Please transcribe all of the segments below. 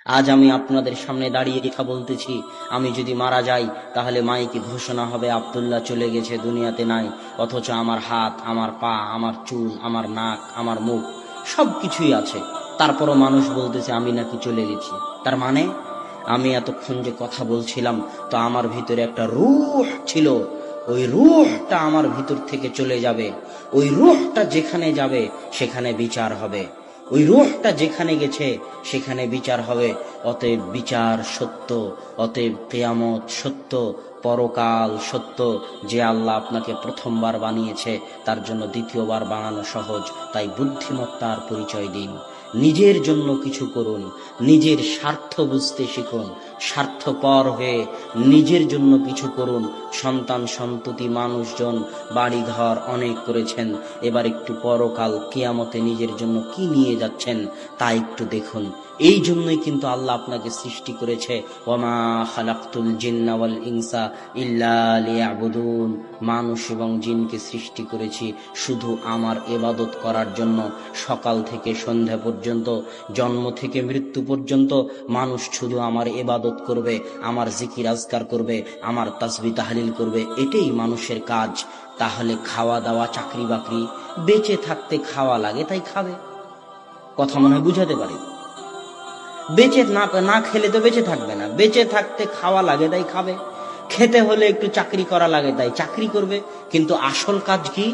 আজ আমি আপনাদের সামনে দাঁড়িয়ে কথা বলতেছি, আমি যদি মারা যাই তাহলে মাইকে ঘোষণা হবে আব্দুল্লাহ চলে গেছে, দুনিয়াতে নাই। অথচ আমার হাত, আমার পা, আমার চুল, আমার নাক, আমার মুখ সবকিছুই আছে। তারপরও মানুষ বলতেছে আমি নাকি চলে গেছি। তার মানে আমি এতক্ষণ যে কথা বলছিলাম, তো আমার ভিতরে একটা রূহ ছিল, ওই রূহটা আমার ভিতর থেকে চলে যাবে। ওই রূহটা যেখানে যাবে সেখানে বিচার হবে। ওই রূহটা যেখানে গেছে সেখানে বিচার হবে। অতএব বিচার সত্য, অতএব কিয়ামত সত্য, পরকাল সত্য। যে আল্লাহ আপনাকে প্রথমবার বানিয়েছে তার জন্য দ্বিতীয়বার বানানো সহজ। তাই বুদ্ধিমত্তার পরিচয় দিন, নিজের জন্য কিছু করুন, নিজের স্বার্থ বুঝতে শিখুন, স্বার্থপর হয়ে নিজের জন্য কিছু করুন। সন্তান সন্ততি মানুষজন বাড়িঘর অনেক করেছেন, এবার একটু পরকাল কিয়ামতে নিজের জন্য কি নিয়ে যাচ্ছেন তা একটু দেখুন। এই জন্যই কিন্তু আল্লাহ আপনাকে সৃষ্টি করেছে, ওয়ামা খালাকতুল জিন্না ওয়াল ইনসা ইল্লা লিয়াবুদুন। মানুষ এবং জিনকে সৃষ্টি করেছি শুধু আমার ইবাদত করার জন্য। সকাল থেকে সন্ধ্যা পর্যন্ত, জন্ম থেকে মৃত্যু পর্যন্ত মানুষ শুধু আমার ইবাদত করবে, আমার জিকির আজকার করবে, আমার তাসবিহ তাহলিল করবে, এটাই মানুষের কাজ। তাহলে খাওয়া দাওয়া, চাকরি বাকরি, বেঁচে থাকতে খাওয়া লাগে তাই খাবে। কথা মনে হয় বুঝাতে পারি? বেঁচে না খেলে তো বেঁচে থাকবে না। বেঁচে থাকতে খাওয়া লাগে তাই খাবে। খেতে হলে একটু চাকরি করা লাগে তাই চাকরি করবে। কিন্তু আসল কাজ কি?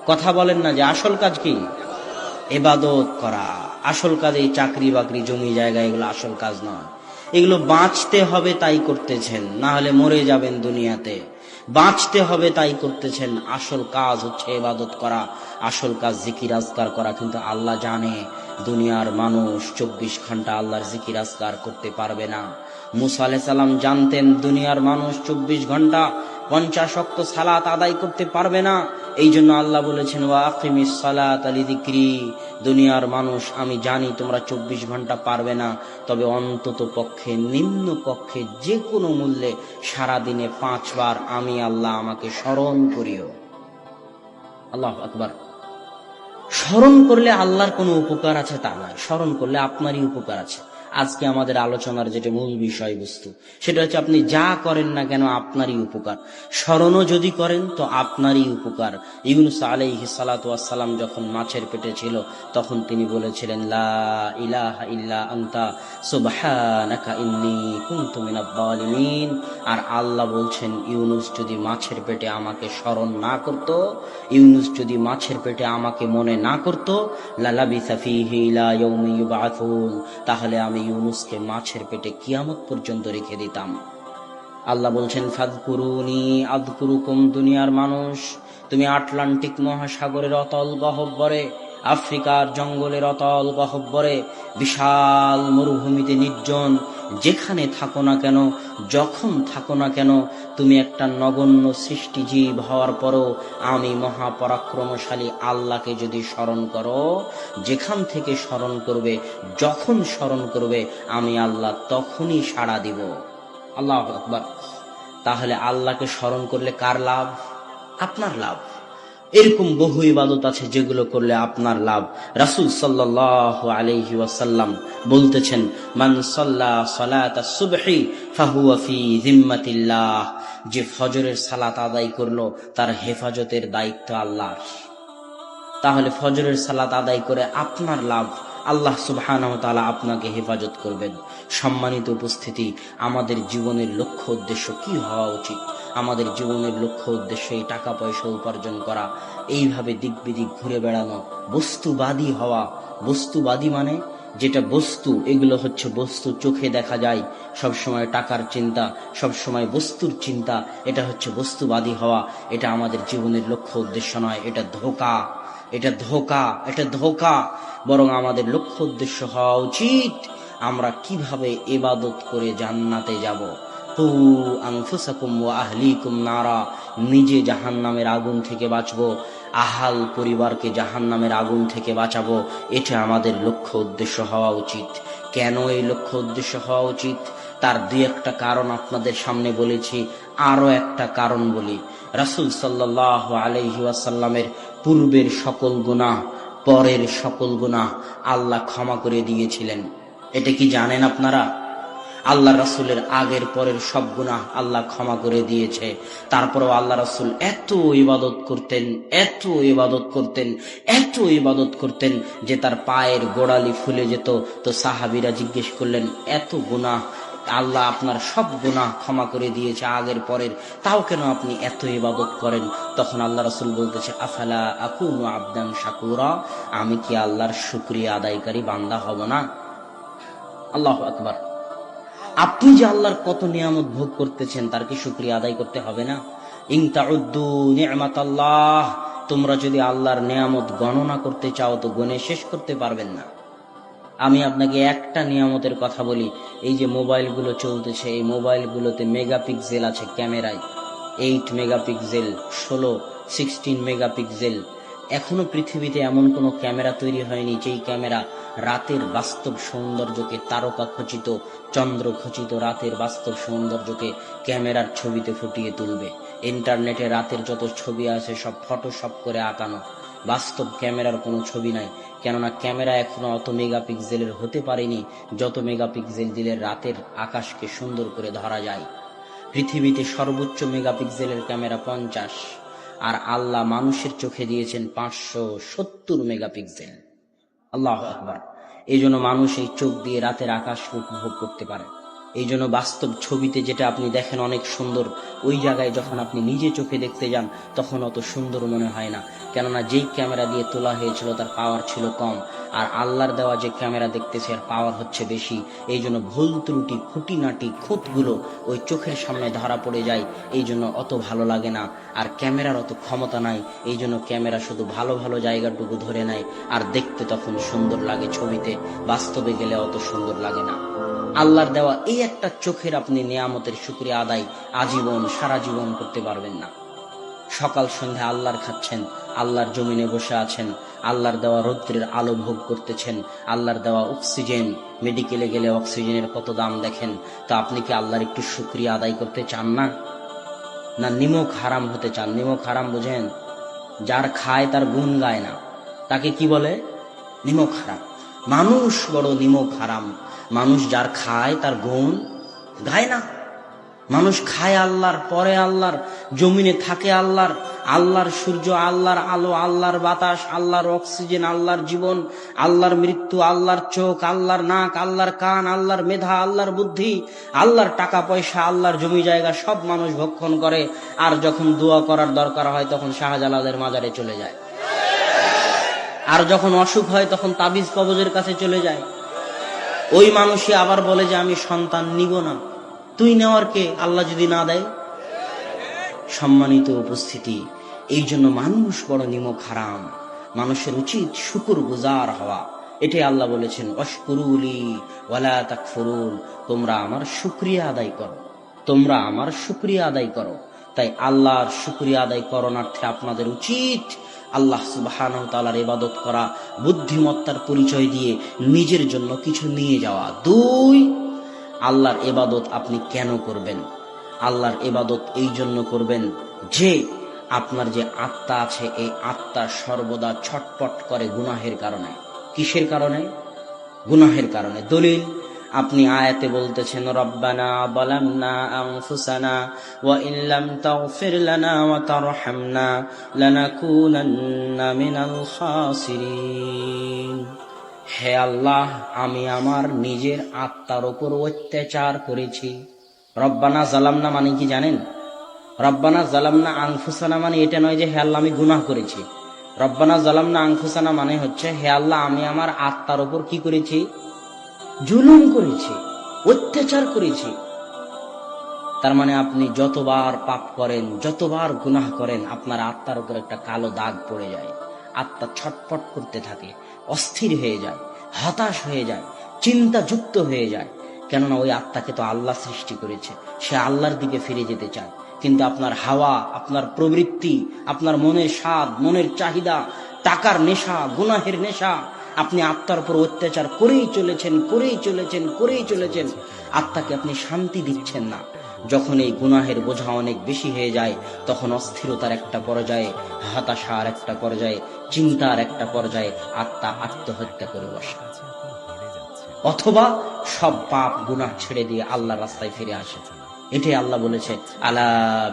কথা বলেন না যে আসল কাজ কি? ইবাদত করা। আসল কাজ এই চাকরি বাকরি, জমি জায়গা, এগুলো আসল কাজ নয়। এগুলো বাঁচতে হবে তাই করতেছেন, না হলে মরে যাবেন দুনিয়াতে। বাঁচতে হবে তাই করতেছেন। আসল কাজ হচ্ছে ইবাদত করা, আসল কাজ জিকির আজকার করা। কিন্তু আল্লাহ জানে দুনিয়ার মানুষ 24 ঘন্টা আল্লাহর জিকির আজকার করতে পারবে না। মুসা আলাইহিস সালাম জানতেন দুনিয়ার মানুষ 24 ঘন্টা 50 ওয়াক্ত সালাত আদায় করতে পারবে না। এই জন্য আল্লাহ বলেছেন, ওয়া আকিমিস সালাতা লিযিকরি। দুনিয়ার মানুষ আমি জানি তোমরা 24 ঘন্টা পারবে না, তবে অন্তত পক্ষে, নিম্ন পক্ষে, যে কোনো মূল্যে সারাদিনে 5 বার আমি আল্লাহ আমাকে স্মরণ করিও। আল্লাহু আকবার। স্মরণ করলে আল্লাহর কোনো উপকার আছে তা নয়, স্মরণ করলে আপনারই উপকার আছে। আজকে আমাদের আলোচনার যেটা মূল বিষয়বস্তু, সেটা হচ্ছে আপনি যা করেন না কেন আপনারই উপকার। স্মরণও যদি করেন তো আপনারই উপকার। ইউনূস আলাইহিস সালাতু ওয়াস সালাম যখন মাছের পেটে ছিল তখন তিনি বলেছিলেন, লা ইলাহা ইল্লা আনতা সুবহানাকা ইন্নী কুনতু মিনাজ জালিমিন। আর আল্লাহ বলছেন, ইউনূস যদি মাছের পেটে আমাকে স্মরণ না করত, ইউনূস যদি মাছের পেটে আমাকে মনে না করত, লালাবিসা ফীহি ইলা ইয়াউমি ইউবআসুন, তাহলে আমি ইউনূসকে মাছের পেটে কিয়ামত পর্যন্ত রেখে দিতাম। আল্লাহ বলছেন, ফাযকুরুনি আযকুরুকুম। দুনিয়ার মানুষ, তুমি আটলান্টিক মহাসাগরের অতল গহ্বরে, আফ্রিকার জঙ্গলের অতল গহ্বরে, বিশাল মরুভূমিতে নির্জন যেখানে থাকো না কেন, যখন থাকো না কেন, তুমি একটা নগণ্য সৃষ্টিজীব হওয়ার পরও আমি মহাপরাক্রমশালী আল্লাহকে যদি স্মরণ করো, যেখান থেকে স্মরণ করবে, যখন স্মরণ করবে, আমি আল্লাহ তখনই সাড়া দিব। আল্লাহু আকবার। তাহলে আল্লাহকে স্মরণ করলে কার লাভ? আপনার লাভ। এরকম বহু ইবাদত আছে যেগুলো করলে আপনার লাভ। রাসূল সাল্লাল্লাহু আলাইহি ওয়াসাল্লাম বলতেছেন, মান সাল্লা সালাতাস সুবহি ফাহুয়া ফি জিম্মাতিল্লাহ। যে ফজরের সালাত আদায় করলো তার হেফাজতের দায়িত্ব আল্লাহর। তাহলে ফজরের সালাত আদায় করে আপনার লাভ, আল্লাহ সুবহানাহু ওয়া তাআলা আপনাকে হেফাজত করবেন। সম্মানিত উপস্থিতি, আমাদের জীবনের লক্ষ্য উদ্দেশ্য কি হওয়া উচিত? আমাদের জীবনের লক্ষ্য উদ্দেশ্য এই টাকা পয়সা উপার্জন করা, এইভাবে দিক বিদিক ঘুরে বেড়ানো, বস্তুবাদী হওয়া। বস্তুবাদী মানে যেটা বস্তু, এগুলো হচ্ছে বস্তু, চোখে দেখা যায়, সবসময় টাকার চিন্তা, সবসময় বস্তুর চিন্তা, এটা হচ্ছে বস্তুবাদী হওয়া। এটা আমাদের জীবনের লক্ষ্য উদ্দেশ্য নয়, এটা ধোঁকা, এটা ধোঁকা, এটা ধোঁকা। বরং আমাদের লক্ষ্য উদ্দেশ্য হওয়া উচিত আমরা কিভাবে ইবাদত করে জান্নাতে যাব। কু আনফুসাকুম ওয়া আহলিকুম নারা। নিজে জাহান্নামের আগুন থেকে বাঁচবো, আহাল পরিবারকে জাহান্নামের আগুন থেকে বাঁচাবো। এটা আমাদের লক্ষ্য উদ্দেশ্য হওয়া উচিত। কেন এই লক্ষ্য উদ্দেশ্য হওয়া উচিত তার দুই একটা কারণ আপনাদের সামনে বলেছি। আরো একটা কারণ বলি। রাসূল সাল্লাল্লাহু আলাইহি ওয়াসাল্লামের পূর্বের সকল গুনাহ, পরের সকল গুনাহ আল্লাহ ক্ষমা করে দিয়েছিলেন। এটা কি জানেন আপনারা? আল্লাহ রাসূলের আগের পরের সব গুনাহ আল্লাহ ক্ষমা করে দিয়েছে। তারপরেও আল্লাহ রাসূল এত ইবাদত করতেন, এত ইবাদত করতেন, এত ইবাদত করতেন যে তার পায়ের গোড়ালি ফুলে যেত। তো সাহাবীরা জিজ্ঞেস করলেন, এত গুনাহ, আল্লাহ আপনার সব গুনাহ ক্ষমা করে দিয়েছে আগের পরের, তাও কেন আপনি এত ইবাদত করেন? তখন আল্লাহ রাসূল বলতেছে, আফালা আকুনু আবদান শাকুরা, আমি কি আল্লাহর শুকরিয়া আদায়কারী বান্দা হব না? আল্লাহু আকবার। আপনি যে আল্লাহর কত নিয়ামত ভোগ করতেছেন, তার কি শুকরিয়া আদায় করতে হবে না? ইন তাউদ্দু নি'মাতাল্লাহ, তোমরা যদি আল্লাহর নিয়ামত গণনা করতে চাও তো গুণে শেষ করতে পারবেন না। আমি আপনাকে একটা নিয়ামতের কথা বলি, এই যে মোবাইলগুলো চলতেছে, এই মোবাইলগুলোতে মেগাপিক্সেল আছে ক্যামেরায়, 8 মেগাপিক্সেল, 16 মেগাপিক্সেল। এখনো পৃথিবীতে এমন কোনো ক্যামেরা তৈরি হয়নি যেই ক্যামেরা রাতের বাস্তব সৌন্দর্যকে, তারকা খচিত, চন্দ্র খচিত রাতের বাস্তব সৌন্দর্যকে ক্যামেরার ছবিতে ফুটিয়ে তুলবে। ইন্টারনেটে রাতের যত ছবি আছে সব ফটোশপ করে আঁকানো, বাস্তব ক্যামেরার কোনো ছবি নাই। কেননা ক্যামেরা এখনো অত মেগাপিক্সেলের হতে পারেনি যত মেগাপিক্সেল দিলে রাতের আকাশকে সুন্দর করে ধরা যায়। পৃথিবীতে সর্বোচ্চ মেগাপিক্সেলের ক্যামেরা 50, আর আল্লাহ মানুষের চোখে দিয়েছেন 570 মেগাপিক্সেল। আল্লাহু আকবার। এই জন্য মানুষ এই চোখ দিয়ে রাতের আকাশকে উপভোগ করতে পারে। এই জন্য বাস্তব ছবিতে যেটা আপনি দেখেন অনেক সুন্দর, ওই জায়গায় যখন আপনি নিজে চোখে দেখতে যান তখন অত সুন্দর মনে হয় না। কেননা যেই ক্যামেরা দিয়ে তোলা হয়েছিল তার পাওয়ার ছিল কম, আর আল্লাহর দেওয়া যে ক্যামেরা দেখতেছে এর পাওয়ার হচ্ছে বেশি। এই জন্য ভুল ত্রুটি, খুঁটিনাটি, খুঁতগুলো ওই চোখের সামনে ধরা পড়ে যায়, এই জন্য অত ভালো লাগে না। আর ক্যামেরার অত ক্ষমতা নাই, এই জন্য ক্যামেরা শুধু ভালো ভালো জায়গাটুকু ধরে নেয়, আর দেখতে তখন সুন্দর লাগে ছবিতে, বাস্তবে গেলে অত সুন্দর লাগে না। আল্লাহর দেওয়া এই একটা চোখের আপনি নিয়ামতের শুকরিয়া আদায় আজীবন, সারা জীবন করতে পারবেন না। সকাল সন্ধ্যা আল্লাহর খাচ্ছেন, আল্লাহর জমিনে বসে আছেন, আল্লাহর দেওয়া রৌদ্রের আলো ভোগ করতেছেন, আল্লাহর দেওয়া অক্সিজেন, মেডিকেলে গেলে অক্সিজেনের কত দাম দেখেন। তো আপনি কি আল্লাহর একটু শুকরিয়া আদায় করতে চান না? না নিমক হারাম হতে চান? নিমক হারাম বোঝেন? যার খায় তার গুণ গায় না, তাকে কি বলে? নিমক হারাম। মানুষ বড় নিমক হারাম। মানুষ যার খায় তার গুণ গায় না। মানুষ খায় আল্লাহর, পরে আল্লাহর, জমিনে থাকে আল্লাহর, আল্লাহর সূর্য, আল্লাহর আলো, আল্লাহর বাতাস, আল্লাহর অক্সিজেন, আল্লাহর জীবন, আল্লাহর মৃত্যু, আল্লাহর চোখ, আল্লাহর নাক, আল্লাহর কান, আল্লাহর মেধা, আল্লাহর বুদ্ধি, আল্লাহর টাকা পয়সা, আল্লাহর জমি জায়গা সব মানুষ ভক্ষণ করে। আর যখন দোয়া করার দরকার হয় তখন শাহজালালের মাজারে চলে যায়। আর যখন অসুখ হয় তখন তাবিজ কবজের কাছে চলে যায়। ওই মানুষই আবার বলে যে আমি সন্তান নিব না। তুই নেওয়ার কে, আল্লাহ যদি না দেয়? সম্মানিত উপস্থিতি, এই জন্য মানুষ বড় নিমক হারাম। মানুষের উচিত শুকর গুজার হওয়া। এটাই আল্লাহ বলেছেন, অশকুরুলি ওয়ালা তাকফুরুন, তোমরা আমার শুকরিয়া আদায় করো, তোমরা আমার শুকরিয়া আদায় করো। তাই আল্লাহর শুকরিয়া আদায় করণার্থে আপনাদের উচিত আল্লাহ সুবহানাহু ওয়া তাআলার ইবাদত করা, বুদ্ধিমত্তার পরিচয় দিয়ে নিজের জন্য কিছু নিয়ে যাওয়া। 2, আল্লাহর ইবাদত আপনি কেন করবেন? আল্লাহর ইবাদত এই জন্য করবেন যে আপনার যে আত্মা আছে, এই আত্মা সর্বদা ছটপট করে গুনাহের কারণে। কিসের কারণে? গুনাহের কারণে। দলিল, আপনি আয়াতে বলতেছেন, রব্বানা যালামনা আনফুসানা ওয়া ইন লাম তাগফির লানা ওয়া তারহামনা লানাকুনান্না মিনাল খাসিরিন। হে আল্লাহ, আমি আমার নিজের আত্মার উপর অত্যাচার করেছি। রব্বানা জালামনা মানে কি জানেন? রব্বানা জালামনা আনফুসানা মানে এটা নয় যে হে আল্লাহ আমি গুনাহ করেছি। রব্বানা জালামনা আনফুসানা মানে হচ্ছে, হে আল্লাহ আমি আমার আত্মার উপর কি করেছি? জুলুম করেছি, অত্যাচার করেছি। তার মানে আপনি যতবার পাপ করেন, যতবার গুনাহ করেন, আপনার আত্মার উপর একটা কালো দাগ পড়ে যায়। আত্মা ছটফট করতে থাকে, অস্থির হয়ে যায়, হতাশ হয়ে যায়, চিন্তাযুক্ত হয়ে যায়। কেননা ওই আত্মাকে তো আল্লাহ সৃষ্টি করেছে, সে আল্লাহর দিকে ফিরে যেতে চায়। কিন্তু আপনার হাওয়া, আপনার প্রবৃত্তি, আপনার মনের স্বাদ, মনের চাহিদা, টাকার নেশা, গুনাহের নেশা, আপনি আত্মার উপর অত্যাচার করেই চলেছেন, করেই চলেছেন, করেই চলেছেন। আত্মাকে আপনি শান্তি দিচ্ছেন না। যখন এই গুনাহের বোঝা অনেক বেশি হয়ে যায়, তখন অস্থিরতার একটা পর্যায়ে, হতাশার একটা পর্যায়ে, চিন্তার একটা পর্যায়ে আত্মা আত্মহত্যা করে বসে, অথবা সব পাপ গুনাহ ছেড়ে দিয়ে আল্লাহর রাস্তায় ফিরে আসে। এটাই আল্লাহ বলেছে, আলা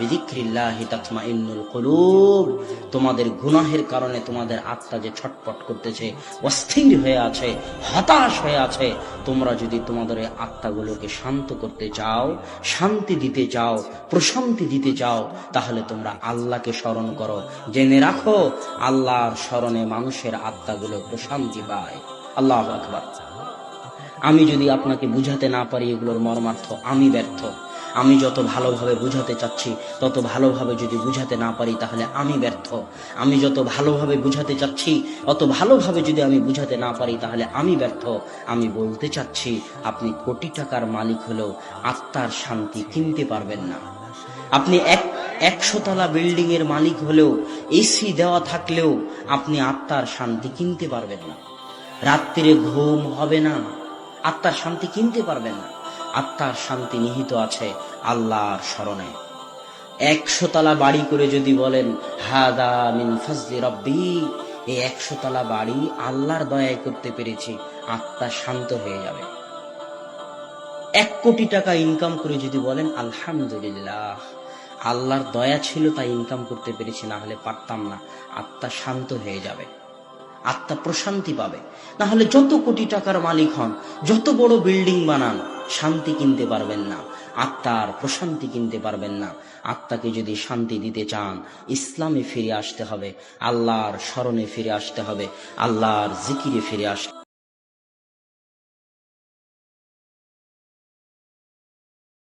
বিযিকরিল্লাহি তাতমাইন্নুল কুলুব। তোমাদের গুনাহের কারণে তোমাদের আত্মা যে ছটপট করতেছে, অস্থির হয়ে আছে, হতাশ হয়ে আছে, তোমরা যদি তোমাদের এই আত্মাগুলোকে শান্ত করতে চাও, শান্তি দিতে চাও, প্রশান্তি দিতে চাও, তাহলে তোমরা আল্লাহকে স্মরণ করো। জেনে রাখো, আল্লাহর স্মরণে মানুষের আত্মাগুলো প্রশান্তি পায়। আল্লাহু আকবার। আমি যদি আপনাকে বুঝাতে না পারি এগুলোর মর্মার্থ, আমি ব্যর্থ। আমি যত ভালোভাবে বুঝাতে চাচ্ছি তত ভালোভাবে যদি বুঝাতে না পারি তাহলে আমি ব্যর্থ। আমি যত ভালোভাবে বুঝাতে চাচ্ছি অত ভালোভাবে যদি আমি বুঝাতে না পারি তাহলে আমি ব্যর্থ। আমি বলতে চাচ্ছি, আপনি কোটি টাকার মালিক হলেও আত্মার শান্তি কিনতে পারবেন না। আপনি 100 তলা বিল্ডিং এর মালিক হলেও, এসি দেওয়া থাকলেও আপনি আত্মার শান্তি কিনতে পারবেন না। রাত্রিরে ঘুম হবে না, আত্মার শান্তি কিনতে পারবেন না। আত্মার শান্তি নিহিত আছে আল্লাহর স্মরণে। 100 তলা বাড়ি করে যদি বলেন হাদা মিন ফাজলি রব্বি, এই 100 তলা বাড়ি আল্লাহর দয়ায় করতে পেরেছি, আত্মা শান্ত হয়ে যাবে। 1 কোটি টাকা ইনকাম করে যদি বলেন আলহামদুলিল্লাহ, আল্লাহর দয়া ছিল তাই ইনকাম করতে পেরেছি, না হলে পারতাম না, আত্মা শান্ত হয়ে যাবে, আত্মা প্রশান্তি পাবে। না হলে যত কোটি টাকার মালিক হন, যত বড় বিল্ডিং বানান, শান্তি কিনতে পারবেন না, আত্মার প্রশান্তি কিনতে পারবেন না। আত্মাকে যদি শান্তি দিতে চান, ইসলামে ফিরে আসতে হবে, আল্লাহর স্মরণে ফিরে আসতে হবে, আল্লাহর জিকিরে ফিরে আসতে